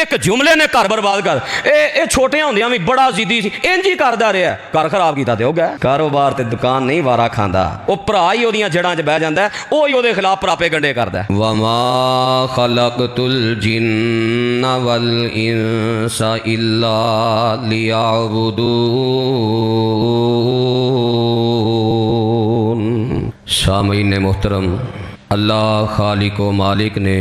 एक जुमले ने घर बर्बाद कर। ये छोटिया होंदियां भी बड़ा जिद्दी सी, इंज ही करदा रहा, घर खराब किया तो हो गया। कारोबार ते दुकान नहीं वारा खांदा, वो भरा ही ओदियां जड़ां च बह जांदा, वो ही ओदे खिलाफ परापे गंडे करदा। वमा खलकतुल जिन्ना वल इंसा इल्ला लियाबुदून। सामीन मोहतरम, अल्लाह खालिक व मालिक ने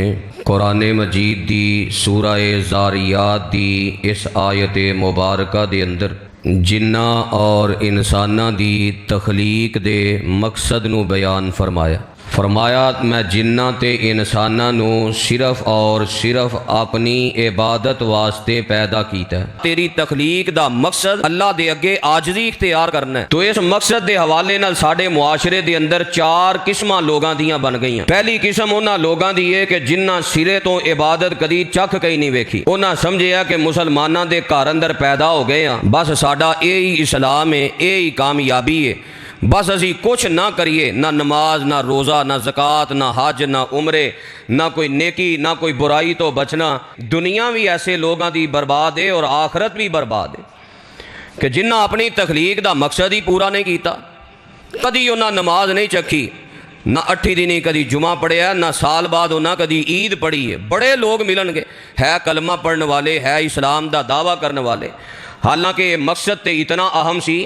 कुरान मजीद दी सूरह ज़ारियात दी इस आयत मुबारका दे अंदर जिन्ना और इंसाना दी तखलीक दे मकसद नू बयान फरमाया मैं जिन्ना ते इंसाना नू सिर्फ और सिर्फ अपनी इबादत वास्ते पैदा कीता है। तेरी तखलीक दा मकसद अल्लाह दे अगे आजजी इख्तियार करना है। तो इस मकसद दे हवाले नाल साडे मुआशरे दे अंदर चार किस्मां लोगां दियां बन गईयां। पहली किस्म उन्हां लोगां दी है कि जिन्हां सिरे तो इबादत कदी चख कई नहीं वेखी। उन्हां समझिया कि मुसलमानां दे घर अंदर पैदा हो गए हां, बस साडा यही इस्लाम है, यही कामयाबी है, बस असी कुछ ना करिए, ना नमाज, ना रोज़ा, ना ज़कात, ना हज, ना उम्रे, ना कोई नेकी, ना कोई बुराई तो बचना। दुनिया भी ऐसे लोगों की बर्बाद है और आखरत भी बर्बाद है कि जिन्हें अपनी तखलीक का मकसद ही पूरा नहीं किया। कदी उन्हें नमाज नहीं चखी, ना 8 दिन कदी जुमा पढ़िया, ना साल बाद उन्हें कदी ईद पढ़ी है। बड़े लोग मिलनगे, है कलमा पढ़ने वाले, है इस्लाम का दावा करने वाले, हालांकि मकसद तो इतना अहम सी।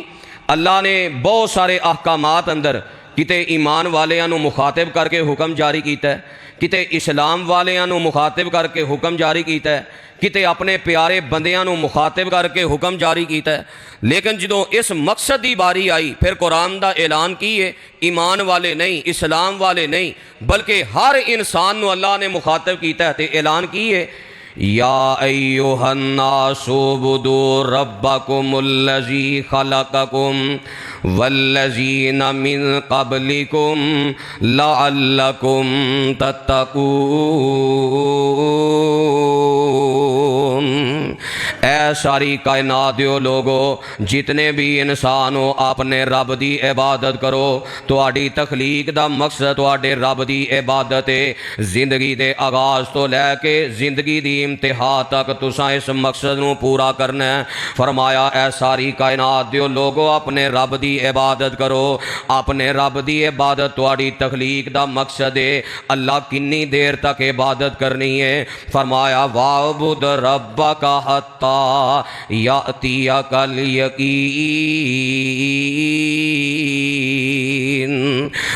अल्लाह ने बहुत सारे अहकामात अंदर किते ईमान वालियां नू मुखातिब करके हुक्म जारी किया है, किते इस्लाम वालियां नू मुखातिब करके हुक्म जारी किया है, किते अपने प्यारे बंदियां नू मुखातिब करके हुक्म जारी किया है। लेकिन जो इस मकसद की बारी आई, फिर कुरान का ऐलान की है, ईमान वाले नहीं, इस्लाम वाले नहीं, बल्कि हर इंसान नू अल्लाह ने मुखातिब किया है। तो ऐलान की है, या अय्युहन्नासु उबुदू रब्बकुमुल्लज़ी खलक़कुम वल्लज़ीना मिन क़ब्लिकुम लअल्लकुम तत्तक़ून। ऐ सारी कायनात दो लोगो, जितने भी इंसान हो, अपने रब की इबादत करो। तुहाडी तखलीक का मकसद तुहाडे रब की इबादत है। जिंदगी के आगाज तो लैके जिंदगी की इंतहा तक तुसां इस मकसद नू पूरा करना है। फरमाया ऐ सारी कायनात दो लोगो, अपने रब की इबादत करो। अपने रब की इबादत तुहाडी तखलीक का मकसद है। अल्लाह किन्नी देर तक इबादत करनी है? फरमाया वाबुद रब्बका हत्ता यातियकल यकीन।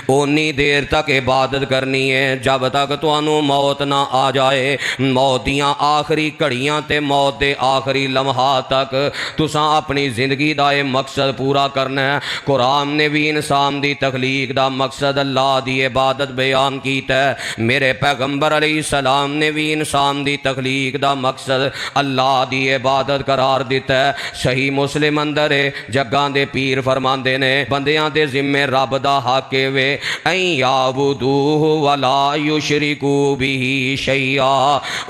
उन्नी देर तक इबादत करनी है जब तक तुहानू मौत ना आ जाए। मौत दियां आखिरी घड़ियां ते मौत के आखिरी लम्हा तक तुसां अपनी जिंदगी का यह मकसद पूरा करना है। कुरान ने भी इंसान की तखलीक का मकसद अल्लाह की इबादत बयान किया है। मेरे पैगंबर अलैहिस्सलाम ने भी इंसान की तखलीक का मकसद अल्लाह की इबादत करार दिता है। सही मुस्लिम अंदर है, जग्गां दे पीर फरमाते ने बंदियां दे जिम्मे रब दा हक वे ऐ याबुदूहु वला युशरिकू बिही शैया।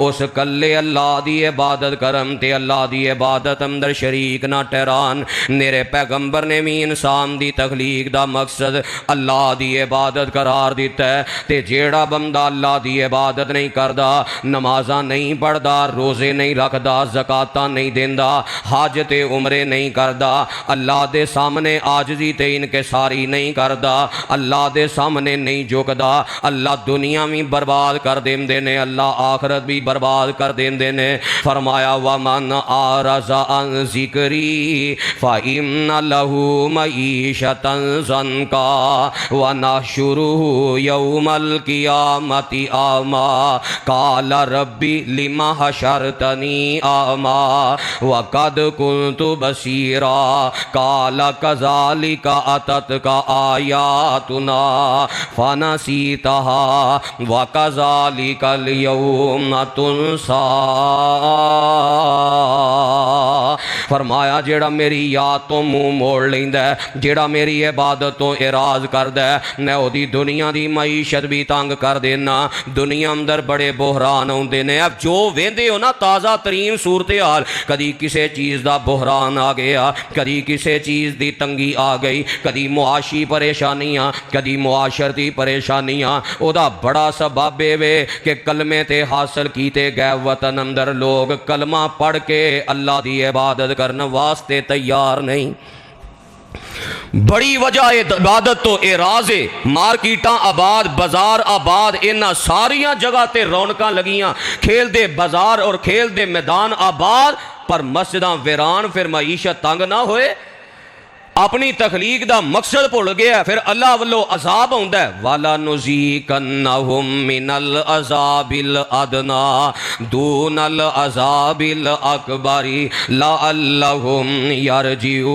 उस कल्ले अल्लाह की इबादत करम ते अल्लाह की इबादत अंदर शरीक ना ठहरान। मेरे पैगंबर ने भी इंसान की तखलीक का मकसद अल्लाह की इबादत करार दिता है। ते जेड़ा बंदा अल्लाह की इबादत नहीं करता, नमाजा नहीं पढ़ता, रोज़े नहीं रखता, ज़काता नहीं देंदा, हज ते उमरे नहीं करता, अल्लाह के सामने आजजी ते इनकिसारी नहीं करता, अल्लाह के सामने नहीं झुकता, अल्लाह दुनिया भी बर्बाद कर देंदे ने, अल्लाह आखरत भी बर्बाद कर देंदे ने। फरमाया वमन आरज़ा अन ज़िक्री फ़इन्न लहू मईशतन ज़न्का व नहशुरुहु यौमल क़ियामति आमा क़ाल रब्बी लिमा हशरतनी आमा व क़द कुन्तु बसीरा क़ाल कज़ालिका अततका आयातुना फ़नसीतहा व कज़ालिकल यौम तुनसा। फरमाया जेड़ा मेरी याद तो मुँह मोड़ लेंदा है, जेड़ा मेरी इबादत तो एराज करदा है, मैं ओदी दुनिया दी मईशत भी तंग कर देना। दुनिया अंदर बड़े बोहरान आउंदे ने। अब जो वेंदे हो ना ताज़ा तरीन सूरत हाल, कदी किसी चीज़ का बोहरान आ गया, कदी किसी चीज़ की तंगी आ गई, कदी मुआशी परेशानियाँ, कदी मुआशरती परेशानियाँ। ओदा बड़ा सबब वे कि कलमे ते हासिल कीते गए वतन अंदर लोग कलमा पढ़ के अल्लाह की इबादत करने वास्ते तैयार नहीं। बड़ी वजह इबादत तो एराज है। मार्केटां आबाद, बाजार आबाद, इन्हां सारिया जगह ते रौनकां लगियां, खेल दे बाजार और खेल दे मैदान आबाद, पर मस्जिदां वीरान। फिर मईशत तंग ना होए, अपनी तखलीक दा मकसद भुल गया, फिर अल्लाह वल्लों अजाब आउंदा है। वाला नुज़ीकन्नहुम मिनल अज़ाबिल अदना दूनल अज़ाबिल अकबरी लअल्लहुम यरजिऊन।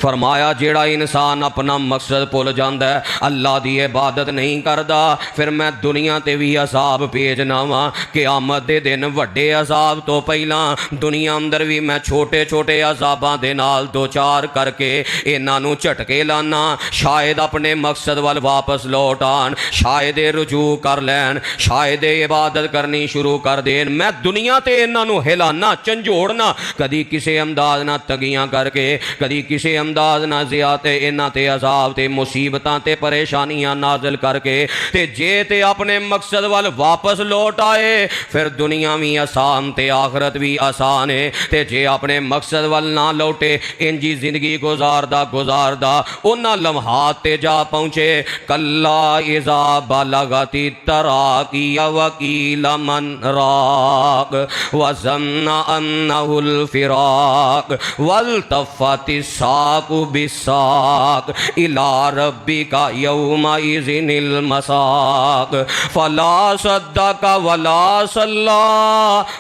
फरमाया जेड़ा इंसान अपना मकसद भुल जाता है, अल्लाह की इबादत नहीं करता, फिर मैं दुनिया ते भी अजाब भेजना वा। क़यामत दे दिन वड्डे अजाब तो पहला दुनिया अंदर भी मैं छोटे छोटे अजाबां दे नाल दो चार करके इन्हां नूं झटके लाना, शायद अपने मकसद वाल वापस लौट आन, शायद रुजू कर लैन, शायद इबादत करनी शुरू कर देन। मैं दुनिया ते इन्हां नूं हिलाना, झंझोड़ना, कदी किसी अंदाज ना तंगियां करके, कदी किसी अंदाज ना ज़ियाते इन्हां ते अजाब ते मुसीबतां ते परेशानियां नाजिल करके, ते जे ते अपने मकसद वाल वापस लौट आए, फिर दुनिया भी आसान ते आखरत भी आसान है। ते जे अपने मकसद वाल ना लौटे, इंजी जिंदगी गुजारदा गुजारदा उन्हां लम्हात ते जा पहुंचे। कल्ला इज़ा बलगति तराकी वकील मन राक वज़न्ना अन्नहुल फिराक वल्तफ़ति साक़ु बिस्साक़ इला रब्बिका यौमा इज़िनिल मसाक़ फला सद्दक़ वला सल्ला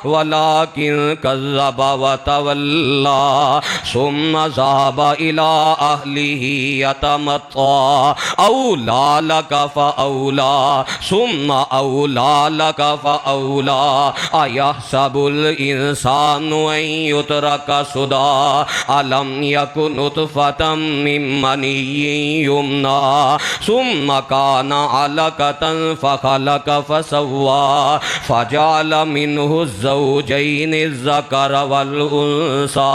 वलाकिन कज़्ज़बा वतवल्ला सुम्मा ज़हाबा इला अहलिही यतमत्ता औला लका फ़औला सुम्मा औला लका फ़औला अयहसबुल इंसानु अन युत्रका सुदा अलम यकुन नुतफ़तम मिन मनिय्यिन युमना सुम्मा काना अलक़तन फ़ख़लक़ फ़सव्वा फ़जअल मिन्हु ज़ौजैनि ज़कर वल उन्सा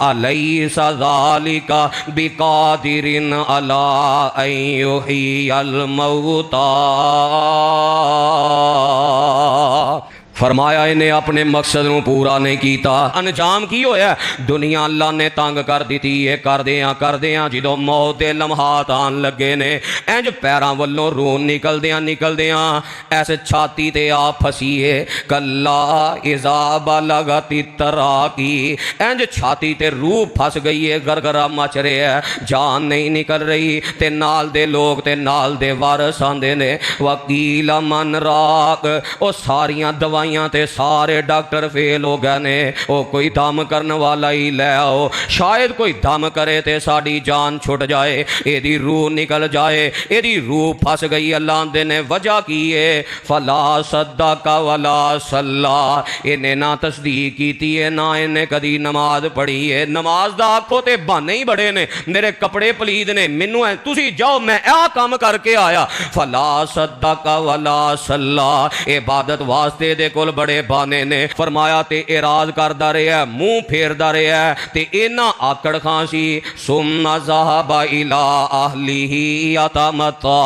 अलैसा ज़ालिका बिक़ादिरिन अला अन युह्यियल मौता। फरमाया इन्हें अपने मकसद नूं पूरा नहीं किया, अंजाम की होया? दुनिया अल्लाह ने तंग कर दी है। करदियां जो मौत के लम्हात आन लगे ने, इंज पैरों वालों रूह निकलदियां ऐसे छाती ते आ फसी है। कल्ला इज़ा बलगति तराकी, इंज छाती ते रूह फस गई है, गरगरा मच रहा है, जान नहीं निकल रही। ते नाल दे लोग ते नाल दे वारस आंदे ने, वकील मन राक, ओ सारियां दवाइयां ते सारे डॉक्टर फेल हो गए ने, ओ कोई दम करने वाला ही ले आओ, शायद कोई दम करे ते साड़ी जान छुट जाए, एदी रूह निकल जाए, एदी रूह फस गई। अल्लाह दे ने वजह की है, फला सद्दका वला सल्ला, इन्हें ना तस्दीक की है ना इन्हें कदी नमाज पढ़ी है। नमाज दा आखो ते बहाने ही बड़े ने, मेरे कपड़े पलीद ने, मैनू तुसी जाओ मैं आ काम करके आया। फला सद्दका वला सल्ला, इबादत वास्ते दे कोल बड़े बहाने ने। फरमाया ते इराज करदा रहा, मुंह फेरदा रहा, ते इना आकड़ खां सी। सुम्मा ज़हाबा इला अहलिही यतमत्ता,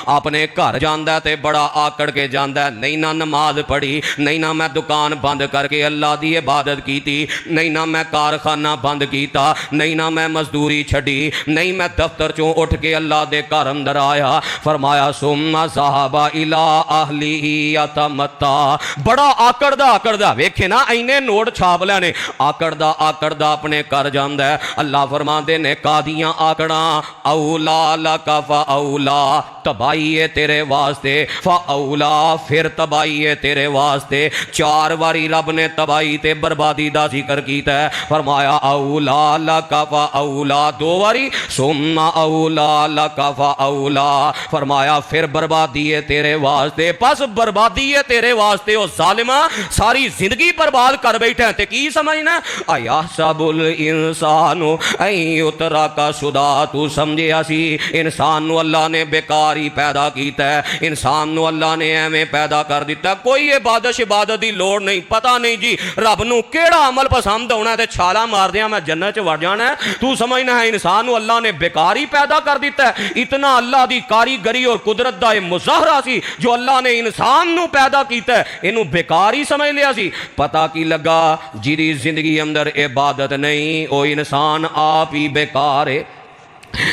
अपने घर जांदा ते बड़ा आकड़ के जांदा, नहीं ना नमाज पढ़ी, नहीं ना मैं दुकान बंद करके अल्लाह दी इबादत की, नहीं ना मैं कारखाना बंद किया, नहीं ना मैं मजदूरी छड़ी, नहीं मैं दफ्तर चों उठ के अल्लाह दे घर अंदर आया। फरमाया सुम्मा ज़हाबा इला अहलिही यतमत्ता, बड़ा आकड़दा वेखे ना इन्ने नोट छाप लेने, आकड़दा अपने घर जांदा है। अल्लाह फरमाते ने कादियां आकड़ा, औला लका फ़औला, तबाही है तेरे वास्ते, फ़औला फिर तबाही है तेरे वास्ते। चार बारी रब ने तबाही ते बर्बादी दा जिक्र कीता है। फरमाया औला लका फ़औला दो बारी, सुम्मा औला लका फ़औला, फरमाया फिर बर्बादी है तेरे वास्ते। बस बर्बादी है तेरे वास्ते, ओ जालिमा सारी जिंदगी बर्बाद कर बैठा ते की समझना अयाहसबुल इंसानु उतरा का सुदा तू समझिया सी इंसान नू अल्लाह ने बेकार ही पैदा किया है इंसान नू अल्लाह ने एवें पैदा कर दिता कोई इबादत की लोड़ नहीं पता नहीं जी रब नू केड़ा अमल पसंद होना ते छाला मार दिया मैं जन्नत च वड़ जाना है तू समझना है इंसान नू अल्लाह ने बेकार ही पैदा कर दिता है इतना अल्लाह की कारीगरी और कुदरत का यह मुजाहरा सी जो अल्लाह ने इंसान नू पैदा किया है इनू बेकार ही समझ लिया सी पता की लगा जिहदी जिंदगी अंदर इबादत नहीं वो इंसान आप ही बेकार है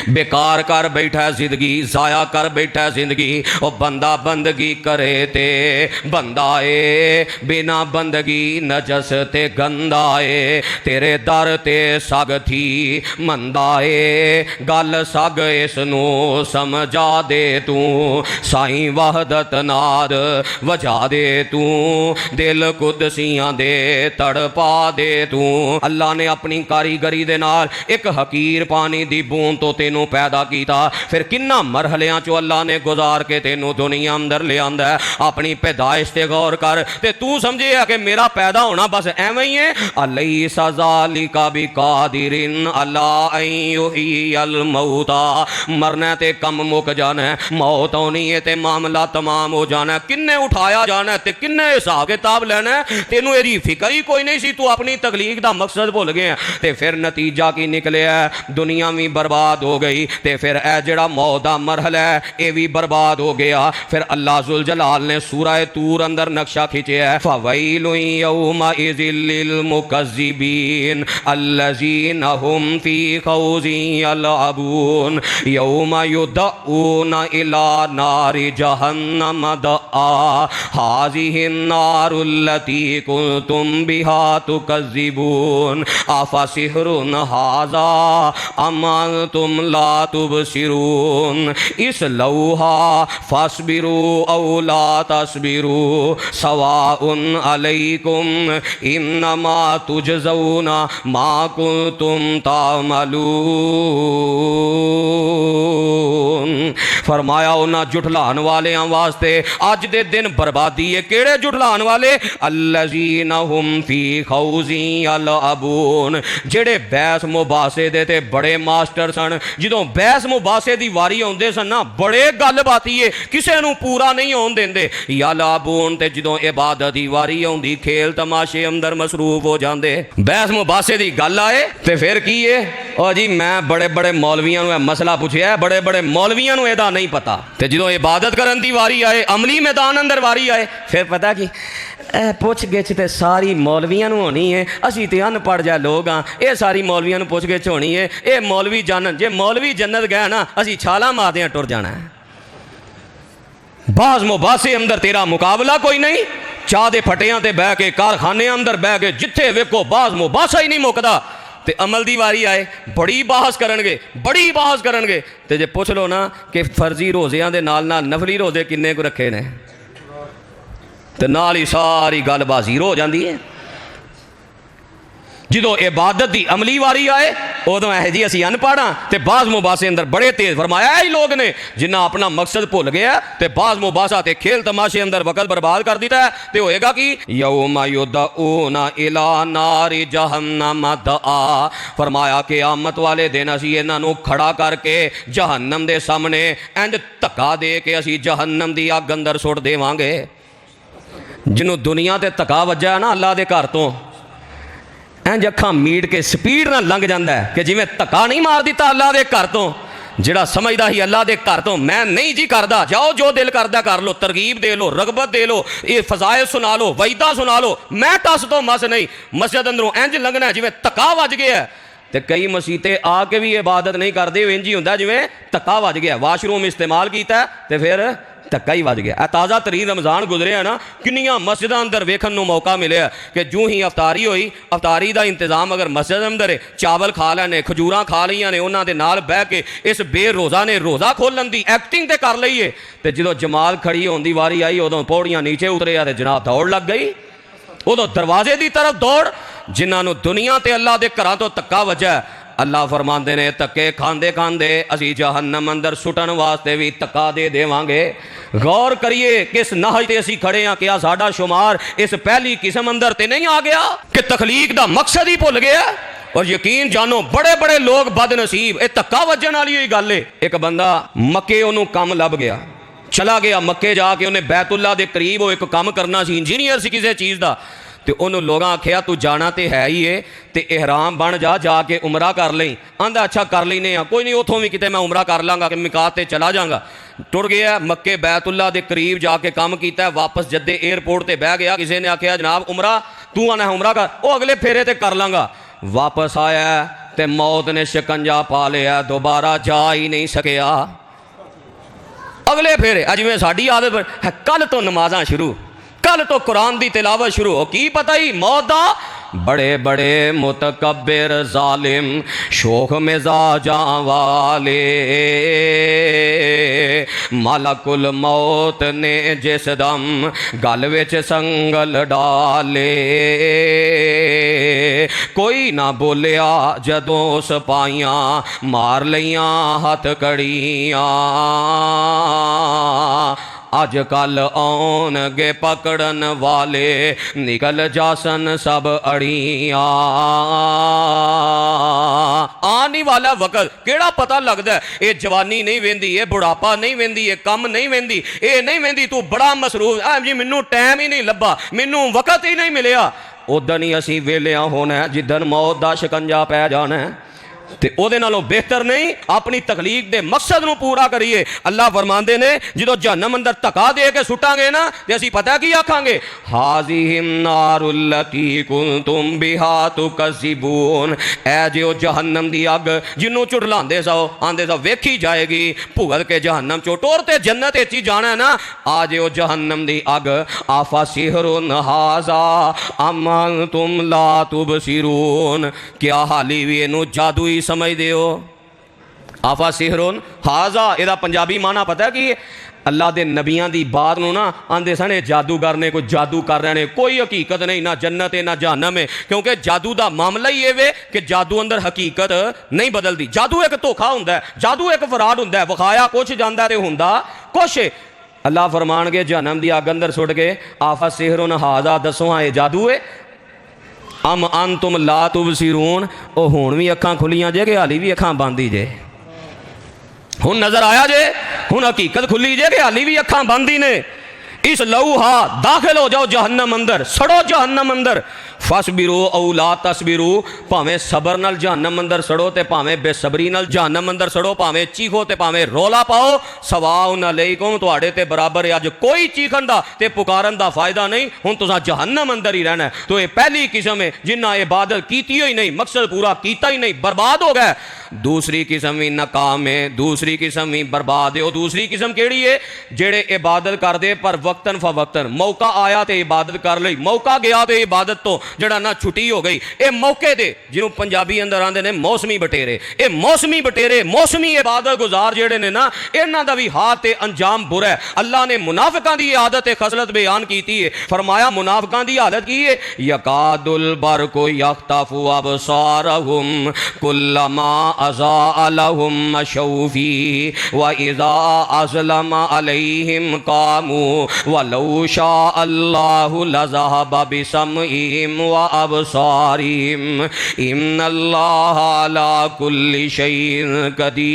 बेकार कर बैठा जिंदगी जाया कर बैठा जिंदगी और बंदा बंदगी करे ते बंदा ए बिना बंदगी नजस ते गंदा ए तेरे दर ते सग थी मंदा ए गल सग इसनू समझा दे तू साई वहदत नाद वजा दे तू दिल कुदसियां दे तड़पा दे तू अल्लाह ने अपनी कारीगरी दे नाल एक हकीर पानी दी बूंद तो तेनू पैदा किया फिर किन्ना मरहलियां चो अल्लाह ने गुजार के तेनू दुनिया अंदर ले आंदा है अपनी पैदाइश ते गौर कर ते तू समझे कि मेरा पैदा होना बस एवं ही है अलैसा ज़ालिका बिकादिरिन अला अन युहियल मौता मरना ते कम मुक जाना है मौत होनी है ते मामला तमाम हो जाना है किन्ने उठाया जाना है ते किन्ने हिसाब किताब लेना है तेनू एदी फिक्र ही कोई नहीं सी तू अपनी तकलीफ दा मकसद भुल गया ते फिर नतीजा की निकलिया दुनिया भी बर्बाद हो गई ते फिर ए जड़ा मौत दा मरहला है ये भी बर्बाद हो गया फिर अल्लाह जुल जलाल ने सूरह तूर अंदर नक्शा खींचा है फवैलु यौमा इज़िल लिल मुकज़्ज़िबीन अल्लज़ीना हुम फी खौज़िन यलअबून यौमा युदऊना इला नारि जहन्नम दआ हाज़िहिन नारुल्लती कुंतुम बिहा तुकज़्ज़िबून अफ़सिहरुन हाज़ा अमन तुम ला तुबसिरून इस लौहा फस्बिरू औ ला तस्बिरू सवाउन अलैकुम इन्नमा तुजज़ौना मा कुंतुम तामलून फरमाया उन्हां जुठलान वाले वास्ते अज दे दिन बर्बादी है केड़े जुठलान वाले अल्लज़ीना हुम फी खौज़िन यलअबून जेड़े बैस मुबासे दे ते बड़े मास्टर सन जो बहस मुबासे की वारी आते सन ना बड़े गल बातीए किसी को पूरा नहीं होने देंदे यालाबून ते जो इबादत की वारी आती खेल तमाशे अंदर मसरूफ हो जाते बहस मुबासे की गल आए तो फिर की है और जी मैं बड़े बड़े मौलवियों को मसला पूछया बड़े बड़े मौलवियों को यह नहीं पता तो जो इबादत करने की वारी आए अमली मैदान अंदर वारी आए फिर पता कि पुछ गिछ तो सारी मौलवियों होनी है असी तो अनपढ़ जा लोग हाँ ये सारी मौलवियों पुछ गिछ होनी है ये मौलवी जन्नत जे मौलवी जन्नत गए ना असी छाला मारदे टुर जाना है बाज मुबासे अंदर तेरा मुकाबला कोई नहीं चाह दे फटियां ते बह के कारखाने अंदर बह के जिथे वेखो बाज मुबासा ही नहीं मुकदा ते अमल दी वारी आए बड़ी बहस करनगे ते जे पुछ लो ना कि फर्जी रोज़ियां दे नाल नफली रोज़े किन्ने को रखे ने तो नाल ही सारी गलबाजी हो जाती है जो इबादत की अमली वारी आए उदों है जी असी अनपढ़ हाँ तो बाज मुबासे अंदर बड़े तेज फरमाया ही लोग ने जिन्हें अपना मकसद भुल गया तो बाज मुबासा ते खेल तमाशे अंदर वक्त बर्बाद कर दिता है तो होएगा कि यौमा युदऊना इला नारि जहन्नम दआ फरमाया कि क़यामत वाले दिन असी इन्हों खड़ा करके जहन्नम के सामने इंज धक्का दे के असी जहन्नम की अग अंदर सुट देवांगे जिन्हों दुनिया ते धक्का वजा है ना अल्लाह के घर तो इंज अखां मीट के स्पीड नाल लंघ जाता है कि जिवें धक्का नहीं मार दिता अल्लाह के घर तो जिहड़ा समझदा ही अल्लाह के घर तो मैं नहीं जी करदा जाओ जो दिल करदा कर लो तरगीब दे लो रगबत दे लो ये फजाइल सुना लो वईदा सुना लो मैं टस तो मस नहीं मस्जिद अंदरों इंज लंघना जिवें धक्का वज गया तो कई मसीते आके भी इबादत नहीं करते इंज ही हुंदा जिवें धक्का वज गया वाशरूम इस्तेमाल किया तो फिर धक्का ही वज गया ताज़ा तरीन रमज़ान गुजरिया ना किन्नियां मस्जिद अंदर वेखण नूं मौका मिले कि जूं ही अफतारी हुई अफतारी का इंतजाम अगर मस्जिद अंदर है चावल खा लैने खजूरां खा लईआं ने उन्हां दे नाल बह के इस बेरोज़ा ने रोज़ा खोलन की एक्टिंग तो कर लई है तो जो जमात खड़ी होने की वारी आई उदों पौड़ियां नीचे उतरे तो जनाब दौड़ लग गई उदों दरवाजे की तरफ दौड़ जिन्होंने दुनिया ते अल्लाह के घरां तो धक्का वजा अल्लाह फरमाते ने धक्के खांदे खांदे असी जहन्नम अंदर सुटन वास्ते भी धक्का दे देवांगे। गौर करिए किस नहज ते असी खड़े हाँ, क्या साडा शुमार इस पहली किस्म अंदर ते नहीं आ गया कि तखलीक दा मकसद ही भुल गया। और यकीन जानो बड़े बड़े लोग बदनसीब, ये धक्का वजन वाली ही गल है। एक बंदा मक्के ओनू काम लभ गया, चला गया मक्के जाके, उन्हें बैतुल्ला दे करीब वो एक काम करना सी, इंजीनियर सी किसी चीज़ का। तो उन्होंने लोगों आख्या तू जाना तो है ही है, तो एहराम बन जा, जाके उमरा कर ली। आंदा अच्छा कर लेने, कोई नहीं उतों भी किते मैं उमरा कर लाँगा, कि मिकात ते चला जाऊँगा। टुर गया मक्के बैतुल्ला दे करीब जाके काम किया, वापस जद्दे एयरपोर्ट पर बह गया। किसी ने आख्या जनाब उमरा, तू आना उमरा कर, वो अगले फेरे ते कर लाँगा। वापस आया तो मौत ने शिकंजा पा लिया, दोबारा जा ही नहीं सकिया। अगले फेरे अज में साड़ी आदत है, कल तो नमाज़ां शुरू, कल तो कुरान की तिलावत शुरू हो, की पता ही मौत दा। बड़े बड़े मुतकब्बिर जालिम शोख मिजाजा वाले, मलकुल मौत ने जिस दम गल विच संगल डाले, कोई ना बोलिया जदों सपाइयां मार लियां हथ कड़ियां। अज कल आउणगे पकड़न वाले, निकल जासन सब अड़ियां। आने वाला वक्त केड़ा पता लगता है, ये जवानी नहीं वेंदी, ये बुढ़ापा नहीं वेंदी, ये कम नहीं वेंदी, ये नहीं वेंदी, तू बड़ा मसरूफ जी, मैनू टाइम ही नहीं लभा, मैनू वक्त ही नहीं मिलिया। उदन ही असी वेलिया होना है जिदन मौत का शिकंजा पै जाना है। ते ओदे नालों बेहतर नहीं अपनी तकलीफ दे मकसद नूं पूरा करिए। अल्लाह फरमांदे ने जो जहन्नम अंदर धक्का दे के सुटांगे ना, ते असीं पता की आखांगे, हाज़िहिम नारुल्लती कुंतुम बिहा तुकज़िबून। ऐ जो जहन्नम दी अग जिन्हों चुटलांदे सो, आंदे सो वेखी जाएगी, भुगत के जहन्नम चो टोर ते जन्नत विच ही जाना है ना। आ जो जहन्नम दी अग, आफा सिहरुन हाज़ा अमन तुम ला तुबसिरून। क्या हाली भी इनू जादू ही समझदे हो? आफा सिहरुन हाजा, इहदा पंजाबी माना पता है कि अल्लाह दे नबियां दी बात नूं ना आंदे सने जादूगर ने, कोई जादू कर रहे ने, कोई हकीकत नहीं, ना जन्नत है ना जहन्नम है। क्योंकि जादू दा मामला ही ये कि जादू अंदर हकीकत नहीं बदलती। जादू एक धोखा हुंदा है, जादू एक फराड हुंदा है, विखाया कुछ जांदा ते हुंदा कुछ। अल्लाह फरमानगे जहन्नम दी अग अंदर सुट के, आफा सिहरुन हाजा, दसो हाँ ये जादू है? अम अन तुम ला तुबसिरून। ओ हुण भी अखां खुलियां जे कि हाली भी अखां बंद ही जे? हुण नजर आया जे? हुण हकीकत खुली जे कि हाली भी अखां बंद ही ने? इस लऊहा दाखिल हो जाओ जहन्नम अंदर, सड़ो जहन्नम अंदर। फसबिरो औला तसबिरो, भावें सबर नाल जहन्नम अंदर सड़ो ते भावें बेसबरी नाल जहन्नम अंदर सड़ो, भावें चीखो ते भावें रोला पाओ, सवाउन अलैकुम, तुहाडे ते बराबर है। अज कोई चीखण दा ते पुकारन दा फायदा नहीं, हुण तुसां जहन्नम अंदर ही रहना है। तो ये पहली किस्म है जिन्ना इबादत कीती ही नहीं, मकसद पूरा कीता ही नहीं, बर्बाद हो गया। दूसरी किस्म ही नाकाम है, दूसरी किस्म ही बर्बाद है। दूसरी किस्म केड़ी है? जेड़े इबादत करदे पर वक्तन फवक्तन, मौका आया तो इबादत कर ली, मौका गया तो इबादत तो जड़ा ना छुट्टी हो गई। ये मौके दे जिन्हों पंजाबी अंदर आंदे ने मौसमी बटेरे, ये मौसमी बटेरे, मौसमी इबादत गुजार जेड़े ने ना, इन्हां दा भी हाथ ते अंजाम बुरा है। अल्लाह ने मुनाफिकां दी आदत खसलत बयान की है, फरमाया मुनाफिकां दी हालत की है, यकादुल बरकु यख्तफु अबसारहुम कुल्लमा अज़ा लहुम मशौफी व इज़ा अज़लम अलैहिम कामू व लौ शा अल्लाहु लज़हब बिसमइहिम व अबसारिहिम इन्नल्लाह अला कुल्लि शैइन कदीर।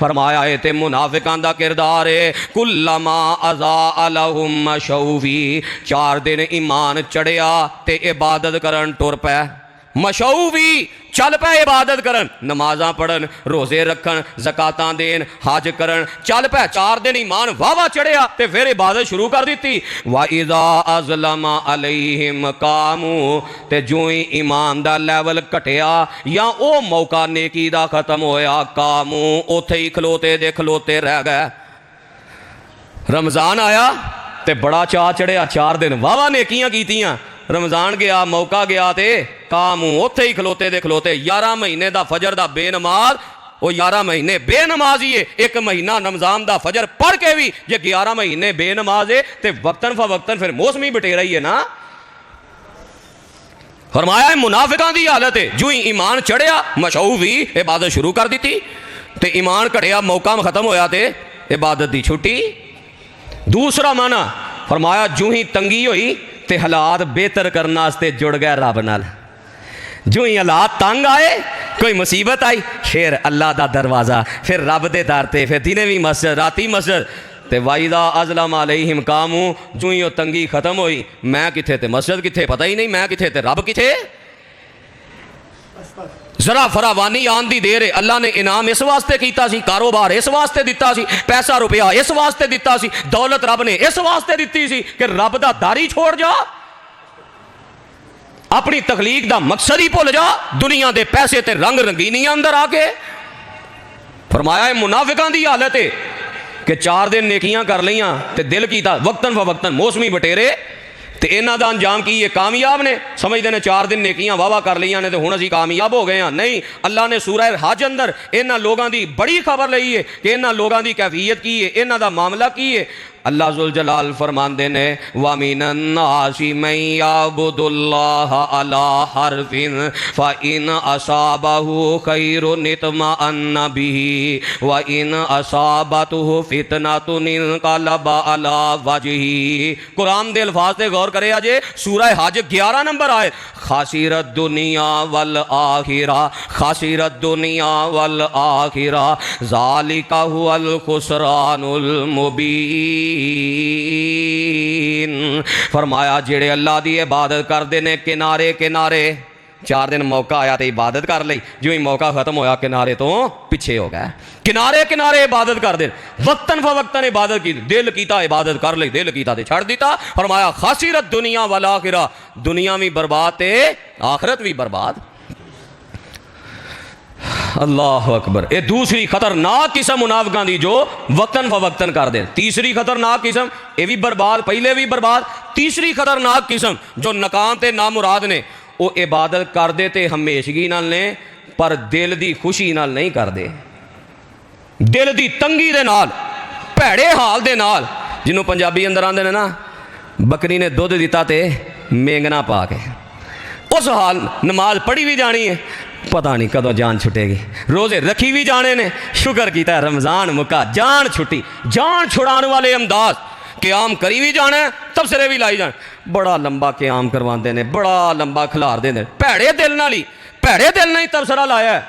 फरमाया है ते मुनाफिकां दा किरदार है, कुल्लमा अज़ा लहुम मशौफी, 4 दिन ईमान चढ़िया ते इबादत करन टुर पै। मशौफी चल पै इबादत करन, नमाजा पढ़न, रोजे रखन, ज़कातां देन, हज करन, चल पै। 4 दिन ईमान वावा चढ़िया ते फिर इबादत शुरू कर दी। वा इज़ा अज़लमा अलैहिम कामू, ते जो ही ईमान दा लेवल घटिया या ओ मौका नेकी दा खत्म होया, कामू उत्थे ही खलोते दे खलोते रह गए। रमज़ान आया ते बड़ा चाह चढ़िया, 4 दिन वावा नेकियां कीतियां। रमज़ान गया, मौका गया ते कामू उत्थे ही खलोते दे खलोते। 11 महीने दा फजर दा बेनमाज, वो 11 महीने बेनमाज ही है। 1 महीना रमज़ान दा फजर पढ़ के भी जे 11 महीने बेनमाज है तो वक्तन फवक्तन फिर मौसमी बटेरा ही है ना। फरमाया मुनाफिकां दी हालत है, जो ही ईमान चढ़िया मशहू भी इबादत शुरू कर दी, तो ईमान घटिया मौका खत्म होया तो इबादत की छुट्टी। दूसरा माना फरमाया जो ही तंगी हुई तो हालात बेहतर करने जुड़ गया रब नाल। जो ही हालात तंग आए, कोई मुसीबत आई, फिर अल्लाह का दरवाज़ा, फिर रब के दर ते, फिर दिने भी मस्जिद राती मस्जिद, ते वाइदा अज़लम अलैहिम कामू। जो ही वो तंगी खत्म हुई, मैं किथे ते मस्जिद किथे, पता ही नहीं मैं किथे ते रब किथे। जरा फरावानी आन दी देर है, अल्लाह ने इनाम इस वास्ते कीता सी, कारोबार इस वास्ते दिता सी, पैसा रुपया इस वास्ते दिता सी, दौलत रब ने इस वास्ते दिती सी कि रब दा दारी छोड़ जा, अपनी तखलीक दा मकसद ही भुल जा, दुनिया दे पैसे ते रंग रंगीनी अंदर आके। फरमाया मुनाफिकां दी हालत है कि 4 दिन नेकियां कर लियां ते दिल कीता वक्तन फवक्तन मौसमी बटेरे, तो इन्हों का अंजाम की है, कामयाब ने। समझते हैं 4 दिन नेकियां वाहवा कर लिया ने तो हुण असीं कामयाब हो गए हैं। नहीं, अल्लाह ने सूरह हज अंदर इन्होंने लोगों की बड़ी खबर लई है कि इन्होंने लोगों की कैफियत की है, इन्हों का मामला की है। अल्लाह जुल जलाल फरमाते ने वमिनन नासी मन याबुदुल्लाह अला हरफिन फ़इन असाबहु खैरुन इत्मअन्ना बिही व इन असाबतहु फितनतुन इनक़लबा अला वजही। कुरान के अल्फाज से गौर करे अजे, सूरह हज 11 नंबर आए, खासिरत दुनिया वल आखिरा, खासिरत दुनिया वल आखिरा ज़ालिका हुवल खुसरानुल मुबीन। फरमाया जेड़े अल्लाह की इबादत करते ने किनारे किनारे, 4 दिन मौका आया तो इबादत कर ली, जो ही मौका खत्म होया किनारे तो पिछे हो गया। किनारे किनारे इबादत कर दे, वक्तन फवक्तन इबादत की, दिल कीता इबादत कर ली, दिल कीता तो छड़ दिता। फरमाया खासिरत दुनिया वल आखिरा, दुनिया भी बर्बाद ते आखिरत भी बर्बाद। अल्लाह अकबर। ये दूसरी खतरनाक किस्म मुनाफिकां दी जो वक्तन फवक्तन कर दे। तीसरी खतरनाक किस्म, ये भी बर्बाद, पहले भी बर्बाद। तीसरी खतरनाक किस्म जो नकाम ते नामुराद ने, वो इबादत करते तो हमेशगी नाल ने, पर दिल की खुशी नाल नहीं करते, दिल की तंगी दे नाल, भैड़े हाल दे नाल। जिन्हों पंजाबी अंदर आते हैं ना, बकरी ने दुध दिता तो मेंगना पा के, उस हाल नमाज पढ़ी भी जानी है, पता नहीं कदों जान छुटेगी, रोजे रखी भी जाने ने, शुक्र किया रमज़ान मुका, जान छुट्टी, जान छुड़ाने वाले अमदाद, क्याम करी भी जाना है, तबसरे भी लाई जाए, बड़ा लंबा क्याम करवाते हैं, बड़ा लंबा खिलार देंगे, भैड़े दिल नाल ही, भैड़े दिल नाल ही तबसरा लाया है।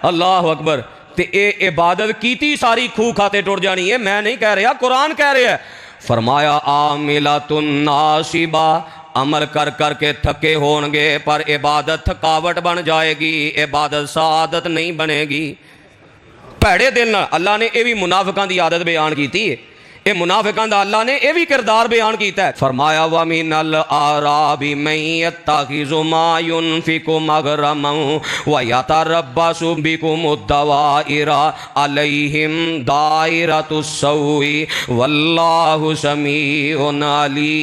अल्लाह अकबर। तो ये इबादत कीती सारी खूह खाते टुट जानी है, मैं नहीं कह रहा, कुरान कह रहा है। फरमाया आमिलातुन नासिबा, अमल कर कर के थके होंगे, पर इबादत थकावट बन जाएगी, इबादत सादत नहीं बनेगी। भैड़े दिल नाल अल्लाह ने यह भी मुनाफिकां दी आदत बयान की है, ये मुनाफिकां दा अल्लाह ने यह भी किरदार बयान किया है। फरमाया व मिनल आराबी मन यत्तखिज़ु मा युनफिकु मगरमन व यतरब्बसु बिकुम दवाइरा अलैहिम दाइरतुस सौई वल्लाहु समीउन अलीम।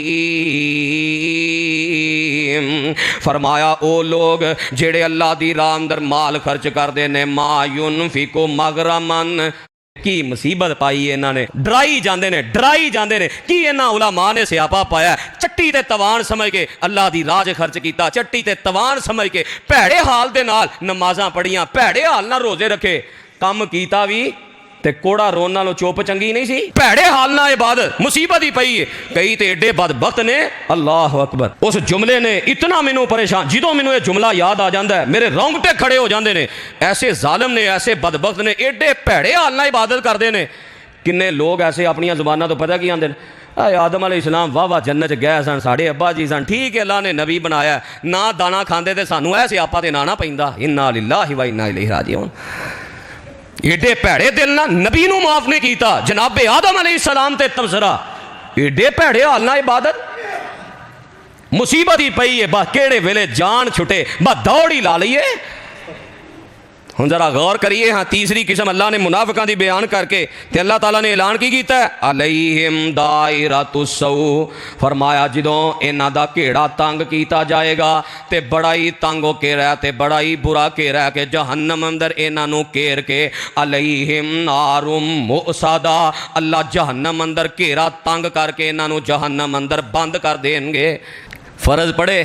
फरमाया ओ लोग जेड़े अल्लाह दी राह अंदर माल खर्च करते ने, मा युनफिकु मगरमन, की मुसीबत पाई इन्होंने, डराई जाते ने, डराई जाते ने, कि इन्होंने उलमा ने स्यापा पाया, चट्टी ते तवान समझ के अल्लाह दी राह खर्च किया, चट्टी ते तवान समझ के भैड़े हाल दे नाल नमाज़ां पढ़ियां, भैड़े हाल नाल रोजे रखे, काम कीता भी ते कोड़ा रोन नालों चुप चंगी नहीं सी, भैड़े हाल नाल इबादत मुसीबत ही पई है। कई तो एडे बदबख्त ने, अल्लाह अकबर। उस जुमले ने इतना मैनू परेशान, जो मैनू यह जुमला याद आ जाता है मेरे रोंगटे खड़े हो जाते हैं। ऐसे जालिम ने, ऐसे बदबख्त ने, एडे भैड़े हाल नाल इबादत करते हैं। किन्ने लोग ऐसे अपनी जुबानों तो पता की आते हैं, आदम अलैहिस्सलाम वाह वाह जन्नत गए सन, साढ़े अब्बा जी सन, ठीक है अल्लाह ने नबी बनाया, ना दाना खाते तो सानू ऐ स्यापा ते ना पैंदा, इन्ना लिल्लाहि व इन्ना इलैहि राजिऊन। एडे भैड़े दिल ना नबी नू माफ नहीं किया, जनाबे आदम अलैहिस्सलाम ते तबसरा, एडे भैड़े हाल ना इबादत, मुसीबत ही पई है, बस केड़े वेले जान छुटे, बस दौड़ ही ला लीए। हुण जरा गौर करिए। हाँ, तीसरी किस्म अल्लाह ने मुनाफिकां दी बयान करके ते अल्लाह ताला ने ऐलान की कीता है, अलैहिम दाइरतुस सौ। फरमाया जदों इन्हां दा घेड़ा तंग किया जाएगा ते बड़ा ही तंग होके रह, ते बड़ा ही बुरा घेरा है कि जहन्नम अंदर इन्हां नूं घेर के, अलैहिम नारुम मुसादा, अल्लाह जहन्नम अंदर घेरा तंग करके इन्हां नूं जहन्नम अंदर बंद कर देंगे। फर्ज पढ़े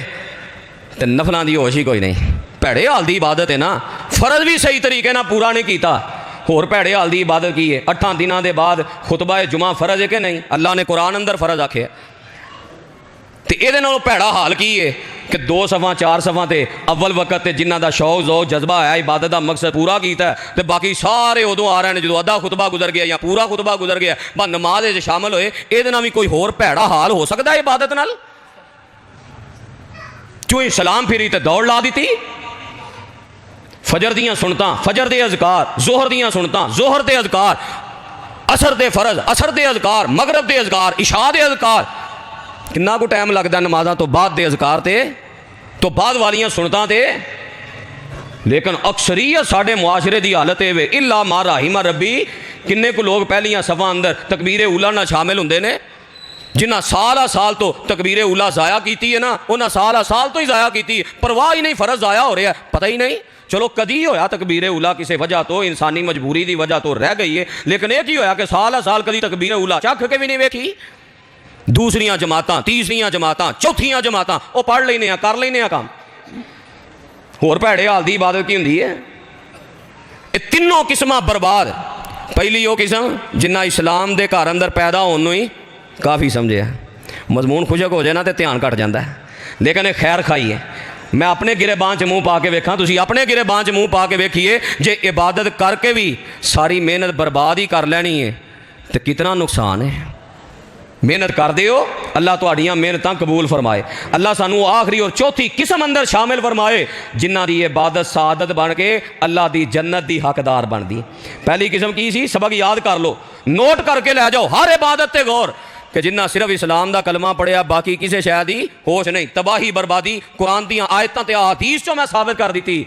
तो नफलों की होश ही कोई नहीं। भैड़े हाल की इबादत है ना, फर्ज भी सही तरीके ना पूरा नहीं किया, होर भैड़े हाल की इबादत की है। 8 दिनों के बाद खुतबा जुमा फर्ज है कि नहीं? अल्लाह ने कुरान अंदर फर्ज आखे। तो ये भैड़ा हाल की है कि 2 सफ़ा 4 सफ़ा तो अव्वल वक्त जिन्हों का शौक ज़ौक जज्बा है इबादत का मकसद पूरा किया, तो बाकी सारे उदों आ रहे हैं जो अद्धा खुतबा गुजर गया या पूरा खुतबा गुजर गया, बस नमाज शामिल होए। ये भी कोई होर भैड़ा हाल हो सकता है इबादत नाल? चूँ सलाम फिरी तो दौड़ ला दी, फजर दियाँ सुनता फजर दे अज़कार, जोहर दियाँ सुनता जोहर दे अज़कार, असर दे फरज असर दे अज़कार, मगरब दे अज़कार, इशा दे अज़कार। कितना को टाइम लगता नमाज़ा तो बाद दे अज़कार तो बाद वालियाँ सुनता ते। लेकिन अक्सरीयत साढ़े मुआशरे की हालत है वे इल्ला मा राहिमा रब्बी। किन्ने को लोग पहलियां सफ़ा अंदर तकबीरे उला ना शामिल होंगे ने, जिन्हें साल तो तकबीरे उला ज़ाया की है ना, उन्हें साल तो ही ज़ाया की, परवाह ही नहीं, फ़र्ज ज़ाया हो रहा है, पता ही नहीं। चलो कदी होया तकबीरे उला किसी वजह तो, इंसानी मजबूरी की वजह तो रह गई है, लेकिन यह होया कि साल कदी तकबीरे उला चख के भी नहीं वेखी। दूसरियां जमातां, तीसरियां जमातां, चौथियां जमातां वो पढ़ लेने कर लेने काम। होर भैड़े हाल की इबादत की होंदी है? ये तीनों किस्मां बर्बाद। पहली वो किस्म जिन्ना इस्लाम के घर अंदर पैदा होने ही काफ़ी समझे, मजमून खुशक हो जाए ना तो ध्यान घट जाता है, लेकिन ये खैर खाई है। मैं अपने गिरेबान च मूँह पा के वेखा, तुसीं अपने गिरेबान च मूँह पा के वेखिए, जे इबादत करके भी सारी मेहनत बर्बाद ही कर लैनी है तो कितना नुकसान है। मेहनत कर दो, अल्लाह तुहाड़ियां मेहनतां कबूल फरमाए। अल्लाह सानू आखिरी और चौथी किस्म अंदर शामिल फरमाए जिन्हां दी इबादत सादत बन के अल्लाह दी जन्नत दी हकदार बनदी। पहली किस्म की सी? सबक याद कर लो, नोट करके लै जाओ हर इबादत ते गौर, कि जिन्ना सिर्फ इस्लाम दा कलमा पढ़िया बाकी किसी शय दी होश नहीं, तबाही बर्बादी कुरान दी आयतां ते हदीस चों मैं साबित कर दी।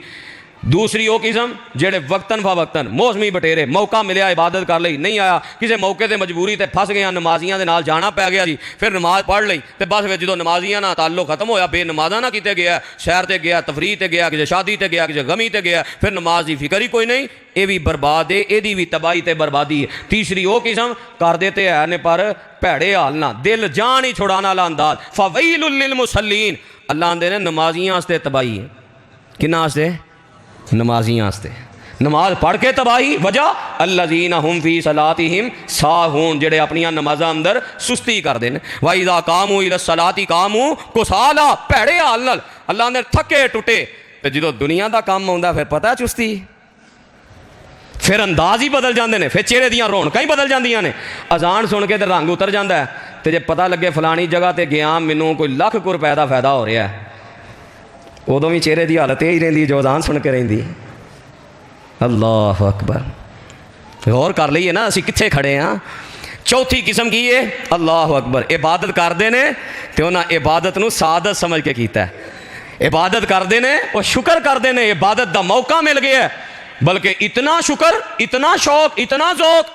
दूसरी वो किस्म जेड़े वक्तन फवक्तन मौसमी बटेरे, मौका मिलया इबादत कर ली, नहीं आया किसी मौके ते मजबूरी ते फस गया, नमाजियां दे नाल जाना पै गया जी, फिर नमाज पढ़ ली तो बस फिर जो नमाजियां ना ताल्लुक खत्म होया, बेनमाजा ना किते गया, शहर ते गया, तफरीह ते गया, किसी शादी ते गया, किसी गमी ते गया, फिर नमाज की फिक्र ही कोई नहीं। ये भी बर्बाद है, यदी भी तबाही ते बर्बादी है। तीसरी वो किस्म कर देते है ने पर भैड़े हाल ना, दिल जान ही छुड़ाने वाला अंदाज। फवैलुल लिल मुसल्लीन, अल्लाह आंदे ने नमाजियां वास्ते तबाही है। किन्ना वास्ते? नमाजियां वास्ते। नमाज पढ़ के तबाही, वजह अल्लज़ीना हुम फी सलातिहिम साहून, जेड़े अपनियां नमाज़ां अंदर सुस्ती करते हैं। वाइज़ा कामू इला सलाती कामू कुसाला, भैड़े हाल नाल अल्लाह ने थके टुटे। तो जो दुनिया का काम आउंदा फिर पता चुस्ती, फिर अंदाज ही बदल जाते हैं, फिर चेहरे दियां रौनकां ही बदल जांदियां ने। अजान सुन के तो रंग उतर जाता है, तो जे पता लगे फलानी जगह पर गया मैनू कोई लाख को रुपए का फायदा हो रहा है, उदों भी चेहरे की हालत यही रही जो अजान सुन के रही। अल्लाह अकबर, गौर कर लीए ना असी कित्थे खड़े हाँ। चौथी किस्म की है? अल्लाह अकबर, इबादत करते हैं तो उन्हें इबादत नूं सादत समझ के कीता है। इबादत करते हैं और शुक्र करते हैं, इबादत का मौका मिल गया है, बल्कि इतना शुक्र, इतना शौक, इतना ज़ौक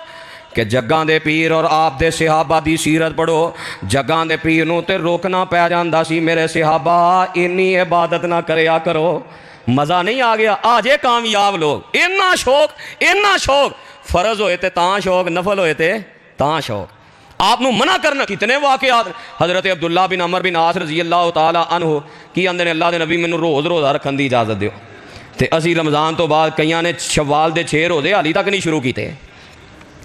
कि जग्गां दे पीर और आप दे सिहाबा दी सीरत पढ़ो। जग्गां दे पीर नूं ते रोकना पै जांदा सी, मेरे सिहाबा इन्नी इबादत ना करया करो, मज़ा नहीं आ गया। आजे कामयाब लोग, इन्ना शौक, फर्ज होए ते तां शौक, नफल होए ते तां शौक। आप नूं मना करना, कितने वाक़यात। हज़रत अब्दुल्ला बिन अमर बिन आस रज़ी अल्लाह तआला अन्हु की आंदे ने, अल्लाह दे नबी मैनूं रोज़ रोज़ा रखन दी इजाज़त दिओ। तो असी रमज़ान तो बाद कईयां ने शव्वाल दे 6 रोज़े हाली तक नहीं शुरू किए।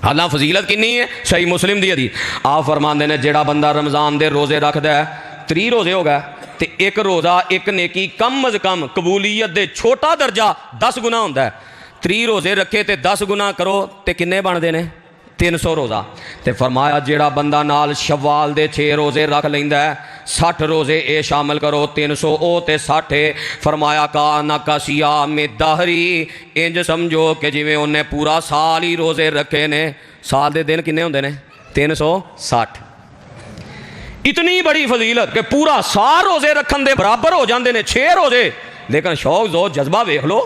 हालां फजीलत किन्नी है? सही मुस्लिम दी हदीस आप फरमाते हैं, जेड़ा बंदा रमज़ान दे रोज़े रखदा है, 3 रोज़े हो गए तो एक रोज़ा एक नेकी कम अज़ कम कबूलीयत दे छोटा दर्जा 10 गुना होंदा है। 3 रोज़े रखे तो 10 गुना करो तो किन्ने बनते हैं? 300 रोज़ा। तो फरमाया जेड़ा बंदा नाल शव्वाल दे 6 रोज़े रख लेंदा है, 60 रोज़े ये शामिल करो, 300 ओ ते 60। फरमाया का ना कसिया में दहरी, इंज समझो कि जिमें उन्हें पूरा साल ही रोज़े रखे ने। साल के दिन किन्ने होंदे ने? 360। इतनी बड़ी फजीलत कि पूरा साल रोज़े रखन दे बराबर हो जाते हैं 6 रोज़े। लेकिन शौक ज़ौक जज्बा वेख लो,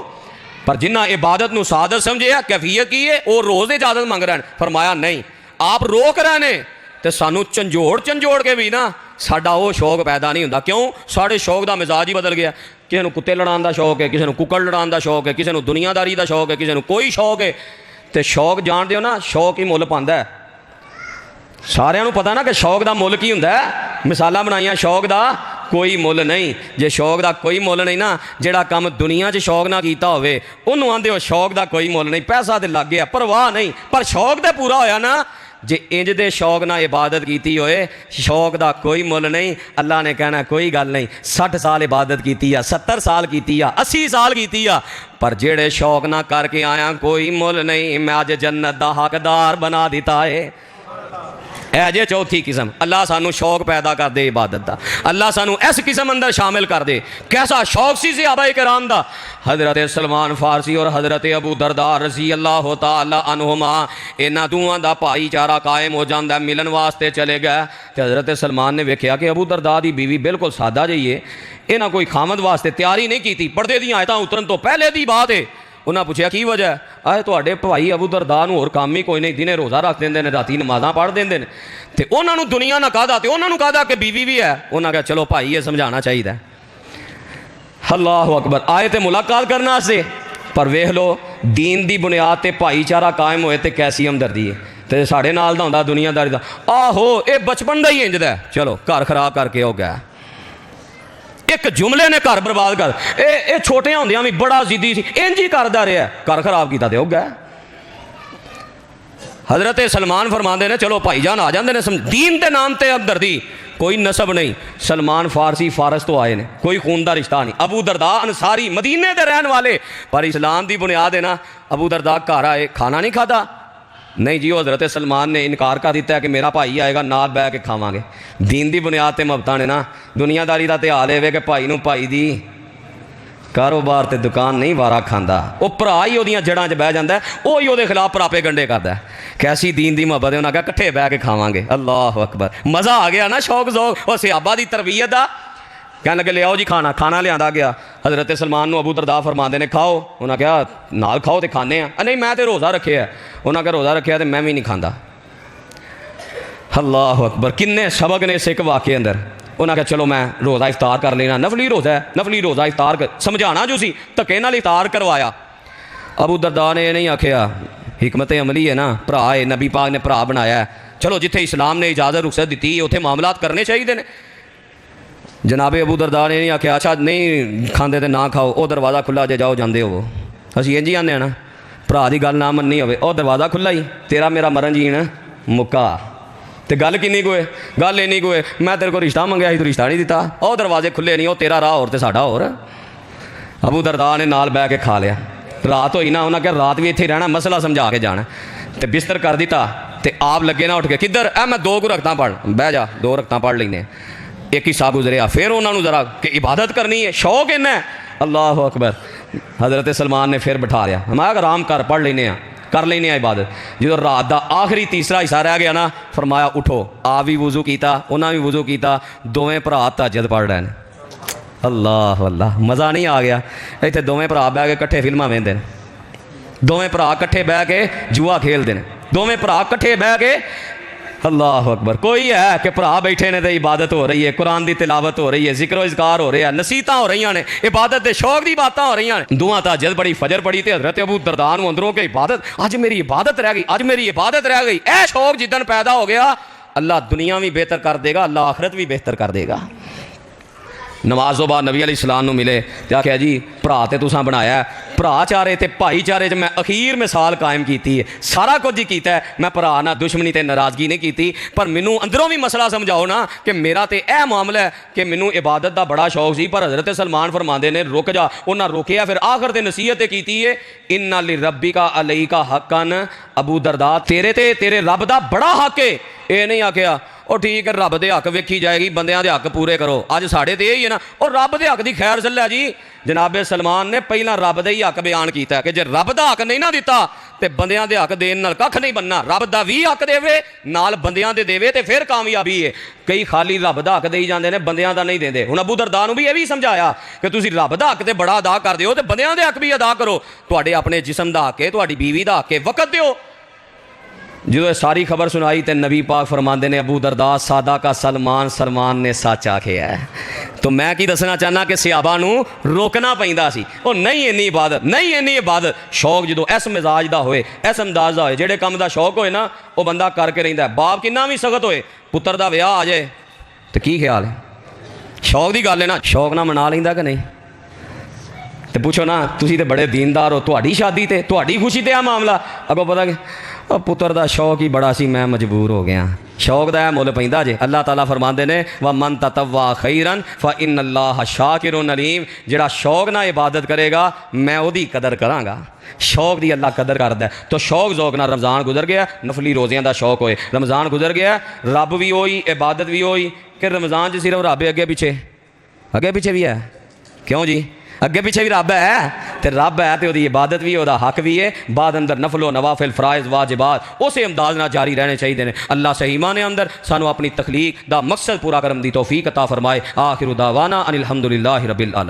पर जिन्ना इबादत नूं सादत समझे, कैफियत की है, वो रोज़ इजाजत मंग रहे हैं। फरमाया नहीं, आप रोक रहे हैं तो सानू झंझोड़ के भी ना साडा वो शौक पैदा नहीं होंदा। क्यों? साढ़े शौक का मिजाज ही बदल गया। किसी को कुत्ते लड़ाने का शौक है, किसी को कुक्कड़ लड़ाने का शौक है, किसी को दुनियादारी का शौक है, किसी को कोई शौक है। तो शौक जानते हो ना, शौक ही मुल पांदा है। सारिਆਂ ਨੂੰ पता ना कि शौक का मुल की होंदा है। मिसालां बनाइयां शौक का, कोई मुल नहीं। जे शौक का कोई मुल नहीं ना, जिहड़ा काम दुनिया 'च शौक ना कीता होवे उन्होंने आंदे हो शौक का कोई मुल नहीं। पैसा तो लग गया परवाह नहीं, पर शौक तो पूरा होया ना। जे इंज दे शौक ना इबादत की होए, शौक का कोई मुल नहीं। अल्लाह ने कहना कोई गल नहीं, 60 साल इबादत की, 70 साल की, 80 साल की, पर जेड़े शौक ना करके आया कोई मुल नहीं। मैं अज जन्नत का हकदार बना दिता है। है जे चौथी किस्म। अल्लाह सानू शौक पैदा कर दे इबादत का, अल्लाह सानू इस किस्म अंदर शामिल कर दे। कैसा शौक सी सहाबा कराम दा। हज़रत सलमान फारसी और हज़रत अबू दरदा रज़ी अल्लाह तआला अन्हुमा, इन्हां दोवां दा भाईचारा कायम हो जाता। मिलन वास्ते चले गए तो हज़रत सलमान ने वेख्या कि अबू दरदा की बीवी बिल्कुल सादा जी है, इन्हां कोई खामद वास्ते तैयारी नहीं की। पर्दे दी आयतां उतरन तो पहले की बात है। उन्हें पूछा की वजह, आए तुहाडे भाई अबू दरदा नूं होर काम ही कोई नहीं, दिने रोज़ा रख देंदे ने, राती नमाज़ां पढ़ देंदे ने, ते उन्हां नूं दुनिया ना कहदा ते उन्हां नूं कहदा कि बीवी भी है। उन्हां कहा चलो भाई ये समझाना चाहिए। अल्लाह अकबर। आए तो मुलाकात करने से, पर वेख लो दीन की बुनियाद ते भाईचारा कायम होए तो कैसी हमदर्दी है। तो साढ़े नाल दा हुंदा दुनियादारी का, आहो ये बचपन का ही इंज दा, चलो घर खराब करके हो गया। एक जुमले ने घर बर्बाद कर, ये छोटे होंदियां भी बड़ा जिद्दी सी, इंज ही करदा रहा, घर खराब किया तो हो गया। हज़रत सलमान फरमाते ने चलो भाईजान आ जाते हैं, दीन के नाम पर हमदर्दी, कोई नसब नहीं। सलमान फारसी फारस तो आए ने, कोई खून का रिश्ता नहीं। अबू दरदा अंसारी मदीने के रहने वाले, पर इस्लाम की बुनियाद है ना। अबू दरदा घर आए, खाना नहीं खाता, नहीं जी। हज़रत सलमान ने इनकार कर दिता है कि मेरा भाई आएगा नाल बह के खावांगे। दीन की बुनियाद से मुहब्बत ने ना। दुनियादारी का तो हाल है कि भाई नूं भाई दी कारोबार ते दुकान नहीं वारा खांदा, वो भरा ही ओदियां जड़ां 'च बह जांदा है, वो ही ओहदे खिलाफ परापे गंढे करदा है। कैसी दीन की मुहब्बत है, उन्हें कहा कट्ठे बह के खावांगे। अल्लाह अकबर। मज़ा आ गया ना शौक ज़ौक और सहाबा की तरबीयत का। कहने लगे ले आओ जी खाना, खाना लिया गया। हज़रत सलमान नूं अबू दरदा फरमाते ने खाओ, उन्हें कहा नाल खाओ तो खाने आ। नहीं मैं तो रोज़ा रखे है। उन्हें कहा रोज़ा रखे तो मैं भी नहीं खाता। अल्लाह अकबर। किन्ने सबक ने सिख वाक़े अंदर। उन्हें कहा चलो मैं रोज़ा इफ्तार कर लेना, नफली रोज़ा है, नफली रोज़ा इफ्तार कर, समझाना जो सी धक्के नाल इफ्तार करवाया। अबू दरदा ने नहीं आखिया, हिकमत अमली है ना, भरा है, नबी पाक ने भरा बनाया है, चलो जिथे इस्लाम ने इजाज़त रुखसत दी है उत्थे मामलात करने चाहिए ने। जनाबे अबू दरदा ने नहीं आख्या अच्छा नहीं खाते तो ना खाओ, वो दरवाज़ा खुला जे जाओ जाते हो। असीं इंज ही आने ना, भरा की गल ना मननी होवे, वो दरवाज़ा खुला ही, तेरा मेरा मरन जीन मुक्का। तो गल किन्नी कोई, गल इन्नी कोई, मैं तेरे को रिश्ता मंगया तू रिश्ता नहीं दिता, वो दरवाजे खुले नहीं, वो तेरा राह होर ते साडा होर। अबू दरदा ने नाल बह के खा लिया। रात होई ना, उन्हें कहा रात भी इत्थे रहना, मसला समझा के जाना। तो बिस्तर कर दिता, तो आप लगे ना उठ के किधर, मैं 2 रखता पढ़, बह जा 2 रखता पढ़ लेने। एक हिस्सा गुजरिया, फिर उन्होंने जरा कि इबादत करनी है, शौक इन्ना है। अल्लाह अकबर। हज़रत सलमान ने फिर बिठा लिया, मैं आराम कर लेने कर लेने इबादत। जो रात का आखिरी तीसरा हिस्सा रह गया ना, फरमाया उठो, आप भी वुजू किया, उन्हें भी वुजू किया, दोवें भरा तहज्जुद पढ़ रहे हैं। अल्लाह अल्लाह। मज़ा नहीं आ गया। इतने दोवें भरा बह के कट्ठे फिल्मां वेंदे ने, दोवें भरा कट्ठे बह के जुआ खेलते हैं, दोवें भरा कट्ठे बह के। अल्लाह अकबर। कोई है कि भरा बैठे ने तो इबादत हो रही है, कुरान की तिलावत हो रही है, जिक्र इज़कार हो रहा है, नसीहतां हो रही ने, इबादत के शौक की बातें हो रही हैं। दुआ तहज्जुद पढ़ी, फजर पढ़ी, तो हज़रत अबू दरदा नूं अंदरों के इबादत, अज मेरी इबादत रह गई, अज मेरी इबादत रह गई। यह शौक जिदन पैदा हो गया, अल्लाह दुनिया भी बेहतर कर देगा, अल्लाह आखिरत भी बेहतर कर देगा। नमाज तो बाद नबी अलैहिस्सलाम नूं मिले तो आख्या जी भरा तो तुसां बनाया, भराचारे ते भाईचारे च मैं अखीर मिसाल कायम की है, सारा कुछ ही किया है, मैं भरा ना दुश्मनी ते नाराज़गी नहीं की, पर मैनू अंदरों भी मसला समझाओ ना कि मेरा तो यह मामला है कि मैनू इबादत का बड़ा शौक सी, पर हज़रत सलमान फरमाते ने रुक जा, उन्हें रोकिया, फिर आखिर ते नसीहत की है, इन्ना लि रब्बी का अलई का हक़न, अबू दरदा तेरे ते तेरे रब का बड़ा हक है। ये नहीं आख्या और ठीक है रब के हक वेखी जाएगी, बंदियां दे हक पूरे करो, अज साढ़े तो यही है ना, और रब के हक की खैर चल जी। जनाबे सलमान ने पहला रब के ही हक बयान किया कि जे रब का हक नहीं ना दिता तो बंदियां दे हक देन नाल कख नहीं बनना, रब का भी हक देवे नाल बंदियां दे देवे तो फिर कामयाबी है। कई खाली रब का हक दे जाते हैं, बंदियां का नहीं देंदे। हुण अबू दरदा नूं भी यह भी समझाया कि तुसीं रब का हक तो बड़ा अदा कर दिओ, तो बंदियां दे हक भी अदा करो, तुहाडे अपने जिस्म का हक है, तुहाडी बीवी का हक है, वक़्त दिओ। जो सारी खबर सुनाई तो नबी पाक फरमाते ने अबू दरदा सादा का सलमान, सलमान ने सच आखिया है। तो मैं की दसना चाहना कि सहाबा नूं रोकना पैंदा सी, और नहीं इन्नी इबादत, नहीं इन्नी इबादत। शौक जो इस मिजाज का होए, इस अंदाज का होए, जेड़े काम का शौक होए ना वो बंदा करके रहिंदा है। बाप किन्ना भी सख्त होए, पुत्र का विआह आ जाए तो की ख्याल है, शौक की गल है ना, शौक ना मना लेंदा कि नहीं? तो पूछो ना, तुसी तो बड़े दीनदार हो, तुहाडी शादी ते तुहाडी खुशी ते आ मामला, अगों पता कि पुत्र का शौक ही बड़ा सी, मैं मजबूर हो गया। शौक का मुल पैंदा जे। अल्लाह ताला फरमाते ने व मन ततव्वा खैरन फ इन्नल्लाह शाकिरुन अलीम, जिहड़ा शौक ना इबादत करेगा मैं ओदी कदर करांगा। शौक की अल्लाह कदर करदा है। तो शौक जौक ना रमज़ान गुजर गया, नफली रोज़ियां का शौक होए, रमज़ान गुजर गया, रब भी होई इबादत भी होई, कि रमज़ान च सिर्फ रब अगे पिछे भी है? क्यों जी, अगे पिछे भी रब है, तो रब है तो वही इबादत भी, वह हक भी है। बाद अंदर नफलो नवाफिल फराइज वाजिबात उस अंदाज ना जारी रहने चाहिए। अल्लाह सही माने अंदर सानू अपनी तखलीक दा मकसद पूरा करने की तौफीक अता फरमाए। आखिर दावाना अनिल हम्दुलिल्लाहि रब्बिल आलमीन।